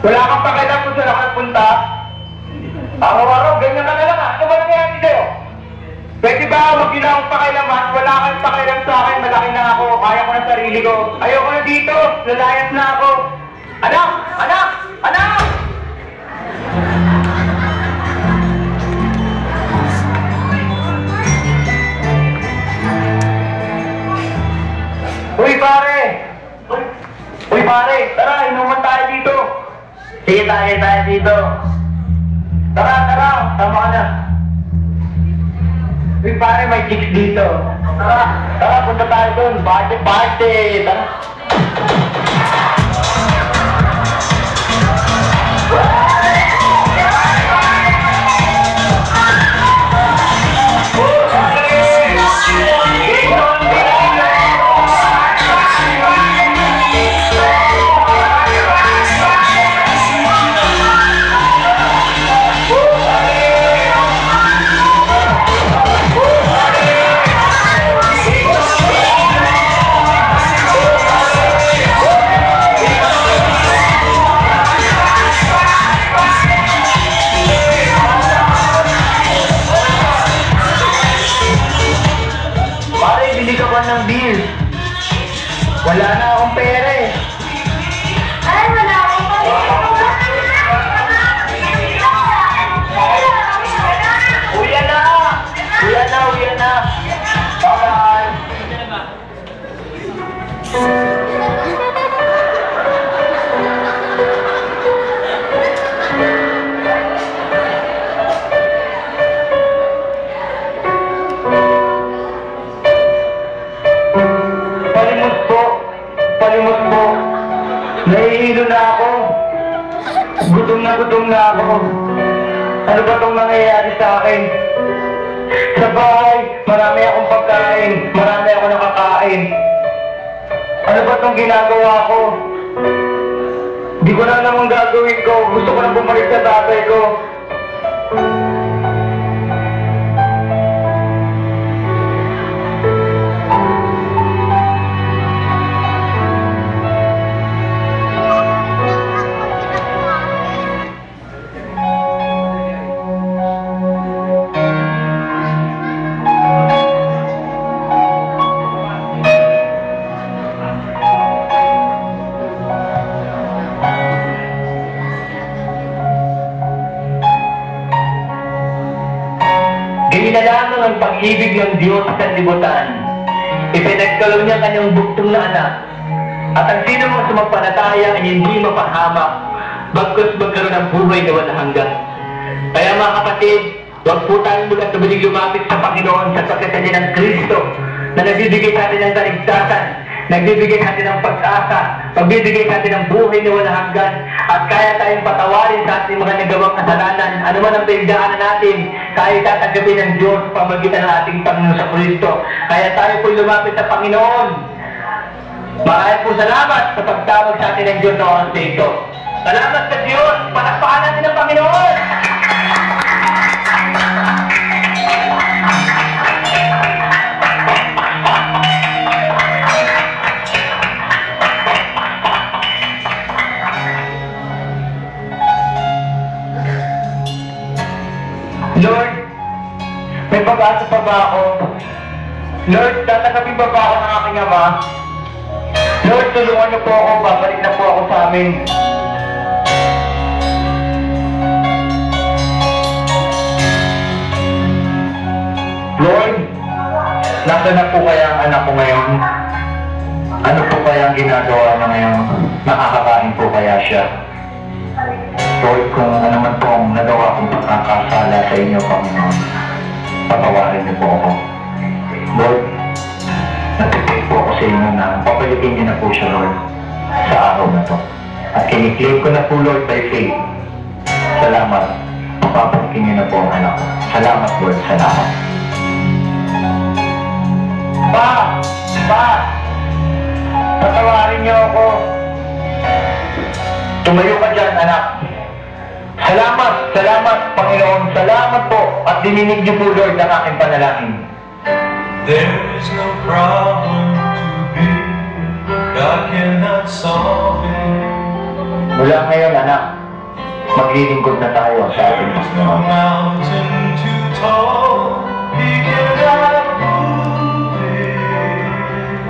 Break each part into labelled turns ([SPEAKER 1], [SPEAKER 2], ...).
[SPEAKER 1] Wala kang pakialam kung saan ako nagpunta. Araw-araw, ganyan ka na lang ha. Ano ba nangyayari sa'yo? Pwede ba mag-gina akong pakialaman? Wala kang pakialam sa akin, malaki na ako, kaya ko na sarili ko. Ayoko na dito, lalayas na ako. Anak! Anak! Anak! Uy pare! Uy pare, tara, inuman tayo dito. Sige tayo dito. Tara, tama ka na. Uy pare, may chicks dito. Tara, punta tayo dun. Party! Tara. Ng beer. Wala na akong pera eh.
[SPEAKER 2] Ay, wala akong pera.
[SPEAKER 1] Uya na! Bye-bye! Palimot po. Nahihilo na ako. Gutom na ako. Ano ba itong nangyayari sa akin? Sa bahay, marami akong pagkain. Marami akong nakakain. Ano ba itong ginagawa ko? Di ko na naman gagawin ko. Gusto ko na bumalik sa tatay ko. Ginalaman ang pag-ibig ng Diyos sa libutan. Ipinagkaloob niya kanyang buktong na anak. At ang sino mang sumampalataya ay hindi mapahamak, bagkus magkaroon ng buhay na walang hanggan. Kaya mga kapatid, huwag po tayong muling lumapit sa Panginoon sa pagkatanya ng Kristo na nagbibigay sa atin ng kaligtasan, nagbibigay sa atin ng pag-asa, magbibigay sa atin ng buhay na walang hanggan, at kaya tayong patawarin sa ating mga nagawang kasalanan. Ano man ang pinagdaanan natin, kaya tatanggapin ng Diyos pamagitan ng ating Panginoon sa Kristo. Kaya tayo po lumapit sa Panginoon. Maraming po salamat sa pagtawag sa atin ng Diyos na oras na ito. Salamat sa Diyos! Palakpakan natin ang Panginoon! Lord, may pag-asa pa ba ako? Lord, tatanggapin pa ba ako ng aking ama? Lord, tulungan niyo po ako, babalik na po ako sa amin. Lord, nasaan na po kaya ang anak ko ngayon? Ano po kaya ang ginagawa niya ngayon? Nakakakain po kaya siya? Lord, kung ano man po ang nagawa kong pagkakasala sa inyo, Panginoon, patawarin niyo po ako. Lord, natipid po ako sa inyo na papalitin niyo na po siya, Lord, sa araw na to. At kiniklaim ko na po, Lord, by faith. Salamat. Papalitin niyo na po ang anak ko. Salamat, Lord. Salamat. Pa! Patawarin niyo ako. Tumayo ka dyan, anak. Salamat, Panginoon. Salamat po. At dininig niyo po, Lord, ang aking panalangin.
[SPEAKER 3] There is no problem too big, God cannot solve it.
[SPEAKER 1] Mula ngayon, anak, maglilingkod na tayo sa ating
[SPEAKER 3] There is no
[SPEAKER 1] Panginoon.
[SPEAKER 3] mountain too tall, He cannot move it.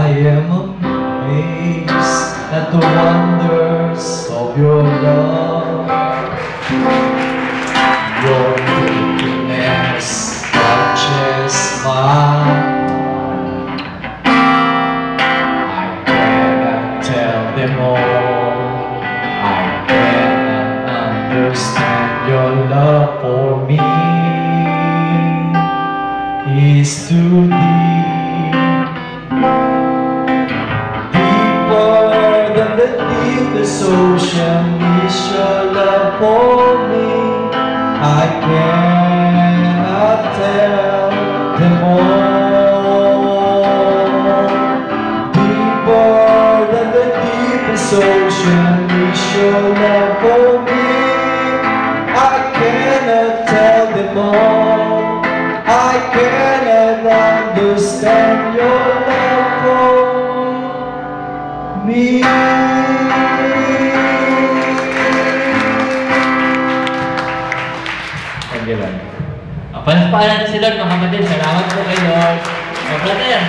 [SPEAKER 4] I am amazed at the wonders of your love. Your goodness touches mine. I cannot tell them all. I cannot understand your love for me. Is too deep, deeper than the deepest ocean is your love for me. I cannot tell them all. Deeper than the deepest ocean is your love for me. I cannot tell them all. I cannot understand your love for me.
[SPEAKER 5] Pagdilan. Palakpakan natin si Lord, mga kapatid. Salamat po kay Lord. Brother,